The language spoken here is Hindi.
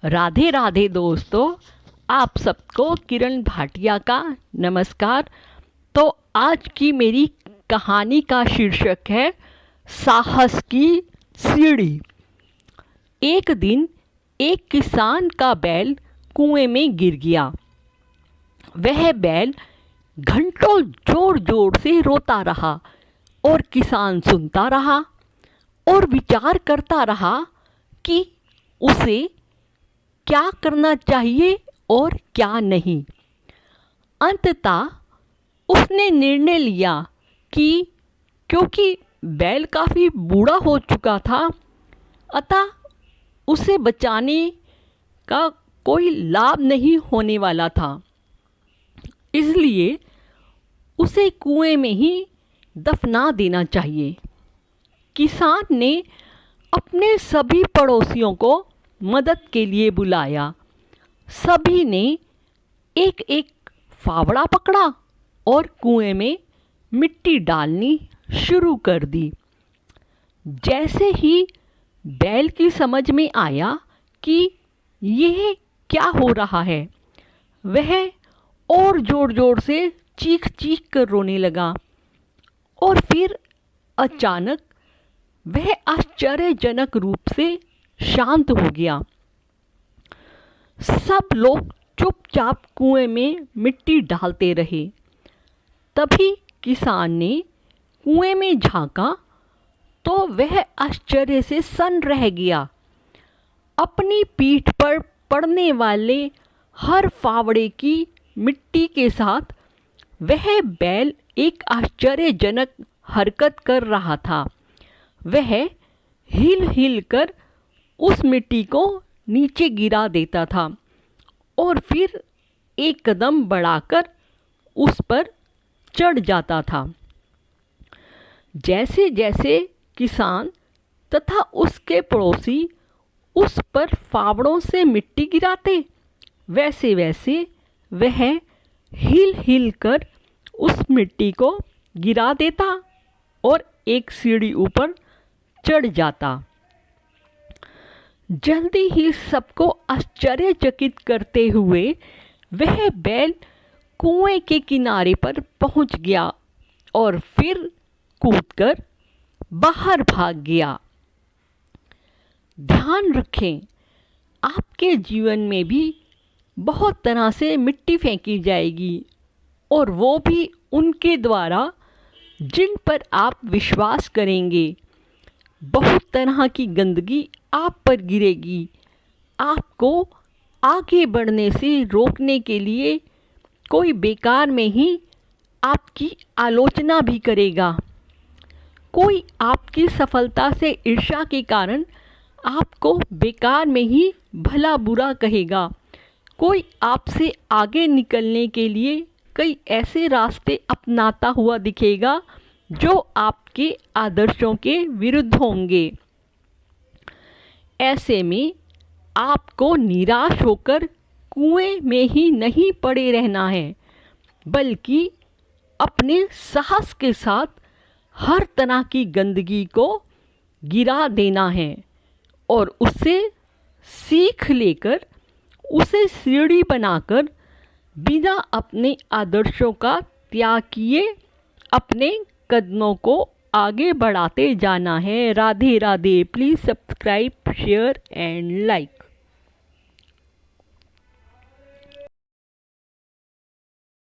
राधे राधे दोस्तों, आप सबको किरण भाटिया का नमस्कार। तो आज की मेरी कहानी का शीर्षक है साहस की सीढ़ी। एक दिन एक किसान का बैल कुएं में गिर गया। वह बैल घंटों जोर जोर से रोता रहा और किसान सुनता रहा और विचार करता रहा कि उसे क्या करना चाहिए और क्या नहीं। अंततः उसने निर्णय लिया कि क्योंकि बैल काफ़ी बूढ़ा हो चुका था, अतः उसे बचाने का कोई लाभ नहीं होने वाला था, इसलिए उसे कुएं में ही दफना देना चाहिए। किसान ने अपने सभी पड़ोसियों को मदद के लिए बुलाया। सभी ने एक एक फावड़ा पकड़ा और कुएं में मिट्टी डालनी शुरू कर दी। जैसे ही बैल की समझ में आया कि यह क्या हो रहा है, वह और जोर जोर से चीख चीख कर रोने लगा और फिर अचानक वह आश्चर्यजनक रूप से शांत हो गया। सब लोग चुपचाप कुएं में मिट्टी डालते रहे। तभी किसान ने कुएं में झांका तो वह आश्चर्य से सन रह गया। अपनी पीठ पर पड़ने वाले हर फावड़े की मिट्टी के साथ वह बैल एक आश्चर्यजनक हरकत कर रहा था। वह हिल हिल कर उस मिट्टी को नीचे गिरा देता था और फिर एक कदम बढ़ाकर उस पर चढ़ जाता था। जैसे जैसे किसान तथा उसके पड़ोसी उस पर फावड़ों से मिट्टी गिराते, वैसे वैसे वह हिल हिल कर उस मिट्टी को गिरा देता और एक सीढ़ी ऊपर चढ़ जाता। जल्दी ही सबको आश्चर्यचकित करते हुए वह बैल कुएं के किनारे पर पहुंच गया और फिर कूदकर बाहर भाग गया। ध्यान रखें, आपके जीवन में भी बहुत तरह से मिट्टी फेंकी जाएगी और वो भी उनके द्वारा जिन पर आप विश्वास करेंगे। बहुत तरह की गंदगी आप पर गिरेगी। आपको आगे बढ़ने से रोकने के लिए कोई बेकार में ही आपकी आलोचना भी करेगा। कोई आपकी सफलता से ईर्ष्या के कारण आपको बेकार में ही भला बुरा कहेगा। कोई आपसे आगे निकलने के लिए कई ऐसे रास्ते अपनाता हुआ दिखेगा जो आपके आदर्शों के विरुद्ध होंगे। ऐसे में आपको निराश होकर कुएं में ही नहीं पड़े रहना है, बल्कि अपने साहस के साथ हर तरह की गंदगी को गिरा देना है और उससे सीख लेकर उसे सीढ़ी बनाकर बिना अपने आदर्शों का त्याग किए अपने कदमों को आगे बढ़ाते जाना है। Radhe Radhe. Please subscribe, share and like.